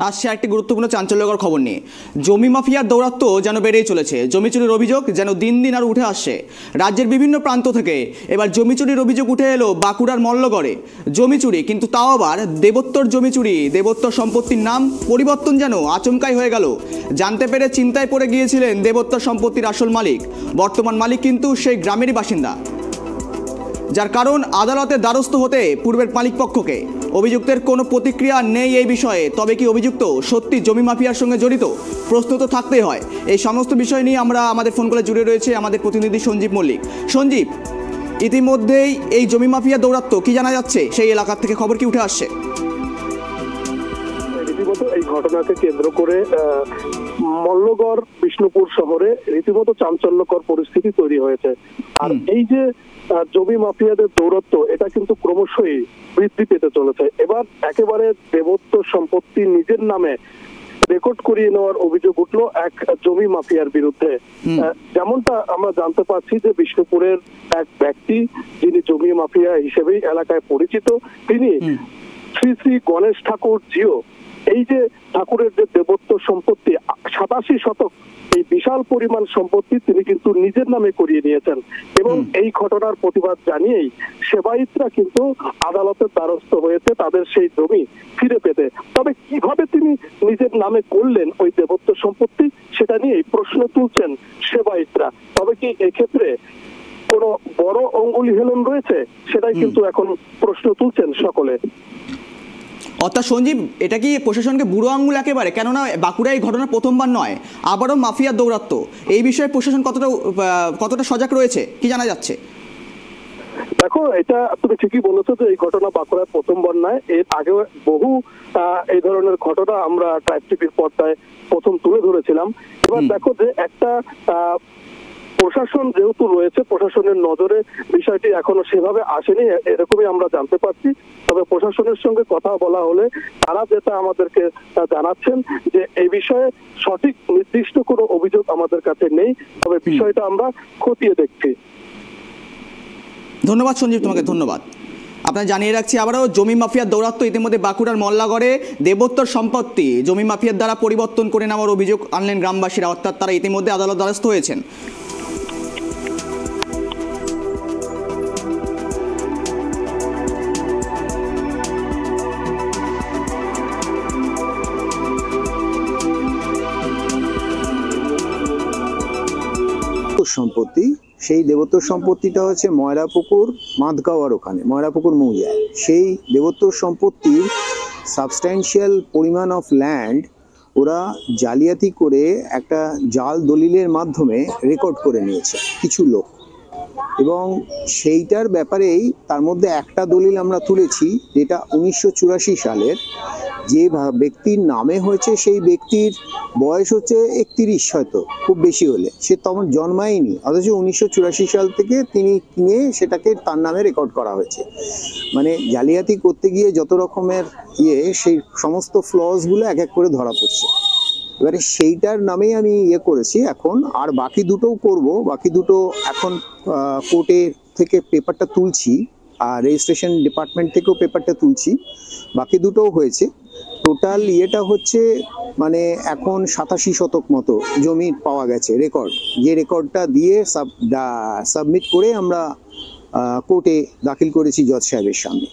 আসছে একটি গুরুত্বপূর্ণ চাঞ্চল্যকর খবর নিয়ে। জমি মাফিয়ার দৌরাত্ম্য যেন বেড়েই চলেছে। জমি চুরির অভিযোগ যেন দিন দিন আর উঠে আসছে রাজ্যের বিভিন্ন প্রান্ত থেকে। এবার জমি চুরির অভিযোগ উঠে এলো বাঁকুড়ার মল্লগড়ে। জমি চুরি, কিন্তু তাও আবার দেবোত্তর জমি চুরি। দেবোত্তর সম্পত্তির নাম পরিবর্তন যেন আচমকাই হয়ে গেল। জানতে পেরে চিন্তায় পড়ে গিয়েছিলেন দেবোত্তর সম্পত্তির আসল মালিক। বর্তমান মালিক কিন্তু সেই গ্রামেরই বাসিন্দা, যার কারণ আদালতের দ্বারস্থ হতে পূর্বের মালিকপক্ষকে। অভিযুক্তের কোনো প্রতিক্রিয়া নেই এই বিষয়ে। তবে কি অভিযুক্ত সত্যি জমি মাফিয়ার সঙ্গে জড়িত? প্রশ্ন তো থাকতেই হয়। এই সমস্ত বিষয় নিয়ে আমরা আমাদের ফোন কলে জুড়ে রয়েছে আমাদের প্রতিনিধি সঞ্জীব মল্লিক। সঞ্জীব, ইতিমধ্যেই এই জমি মাফিয়া দৌরাত্ম্য কি জানা যাচ্ছে? সেই এলাকার থেকে খবর কি উঠে আসছে? রীতিমতো এই ঘটনাকে কেন্দ্র করে মল্লগড় বিষ্ণুপুর শহরে রীতিমতো চাঞ্চল্যকর পরিস্থিতি তৈরি হয়েছে। আর এই যে জমি মাফিয়াদের দৌরাত্ম্য, এটা কিন্তু ক্রমশই বৃদ্ধি পেতে চলেছে। এবার একেবারে দেবোত্ত সম্পত্তি নিজের নামে রেকর্ড করিয়ে নেওয়ার অভিযোগ উঠলো এক জমি মাফিয়ার বিরুদ্ধে। যেমনটা আমরা জানতে পারছি যে বিষ্ণুপুরের এক ব্যক্তি, যিনি জমি মাফিয়া হিসেবেই এলাকায় পরিচিত, তিনি শ্রী শ্রী গণেশ ঠাকুর জিও, এই যে ঠাকুরের যে দেবোত্ত সম্পত্তি 87 শতক, এই বিশাল পরিমাণ সম্পত্তি তিনি কিন্তু নিজের নামে করিয়ে নিয়েছেন। এবং এই ঘটনার প্রতিবাদ জানিয়েই সেবায়িতরা কিন্তু আদালতের দ্বারস্থ হয়েছে তাদের সেই জমি ফিরে পেতে। তবে কিভাবে তিনি নিজের নামে করলেন ওই দেবোত্ত সম্পত্তি, সেটা নিয়েই প্রশ্ন তুলছেন সেবায়িতরা। তবে কি এক্ষেত্রে কোনো বড় অঙ্গুলি হেলন রয়েছে, সেটাই কিন্তু এখন প্রশ্ন তুলছেন সকলে। অর্থাৎ সঞ্জীব, এটা কি প্রশাসনকে বুড়ো আঙুল একেবারে? কেননা বাঁকুড়া এই ঘটনা প্রথমবার নয়, আবারও মাফিয়ার দৌরাত্ম্য। এই বিষয়ে প্রশাসন কতটা সজাগ রয়েছে, কি জানা যাচ্ছে? দেখো, এটা তুমি ঠিকই বলেছো যে এই ঘটনা বাঁকুড়ায় প্রথমবার নয়, এর আগে বহু এই ধরনের ঘটনা আমরা ট্রাইব টিভির পর্দায় প্রথম তুলে ধরেছিলাম। এবার দেখো যে একটা প্রশাসন যেহেতু রয়েছে, প্রশাসনের নজরে বিষয়টি এখনো সেভাবে আসেনি, এরকমই আমরা জানতে পারছি। তবে প্রশাসনের সঙ্গে কথা বলা হলে তারা যেটা আমাদেরকে জানাচ্ছেন যে এই বিষয়ে সঠিক নির্দিষ্ট কোনো অভিযোগ আমাদের কাছে নেই, তবে বিষয়টা আমরা খতিয়ে দেখছি। ধন্যবাদ সঞ্জীব, তোমাকে ধন্যবাদ। আপনারা জানিয়ে রাখছি আবারও, জমি মাফিয়ার দৌরাত্ম্য ইতিমধ্যে বাঁকুড়ার মল্লাগড়ে। দেবোত্তর সম্পত্তি জমি মাফিয়ার দ্বারা পরিবর্তন করে নেওয়ার অভিযোগ আনলেন গ্রামবাসীরা, অর্থাৎ তারা ইতিমধ্যে আদালত দ্বারস্থ হয়েছেন। সম্পত্তি, সেই দেবোত্তর সম্পত্তিটা হচ্ছে ময়রাপুকুর মাধগাঁওয়ার ওখানে, ময়রাপুকুর মৌজায়। সেই দেবোত্তর সম্পত্তির সাবস্ট্যান্সিয়াল পরিমাণ অফ ল্যান্ড ওরা জালিয়াতি করে একটা জাল দলিলের মাধ্যমে রেকর্ড করে নিয়েছে কিছু লোক। এবং সেইটার ব্যাপারেই তার মধ্যে একটা দলিল আমরা তুলেছি, যেটা 1984 সালের। যে ব্যক্তির নামে হয়েছে সেই ব্যক্তির বয়স হচ্ছে 31, হয়তো খুব বেশি হলে, সে তখন জন্মায়নি, অথচ 1984 সাল থেকে তিনি কিনে সেটাকে তার নামে রেকর্ড করা হয়েছে। মানে জালিয়াতি করতে গিয়ে যত রকমের সেই সমস্ত ফ্লসগুলো এক এক করে ধরা পড়ছে। এবারে সেইটার নামেই আমি করেছি এখন। আর বাকি দুটোও করব, বাকি দুটো এখন কোর্টে থেকে পেপারটা তুলছি, আর রেজিস্ট্রেশন ডিপার্টমেন্ট থেকেও পেপারটা তুলছি। বাকি দুটোও হয়েছে। টোটাল হচ্ছে মানে এখন 87 শতক মতো জমি পাওয়া গেছে রেকর্ড, যে রেকর্ডটা দিয়ে সাবমিট করে আমরা কোর্টে দাখিল করেছি জজ সাহেবের সামনে।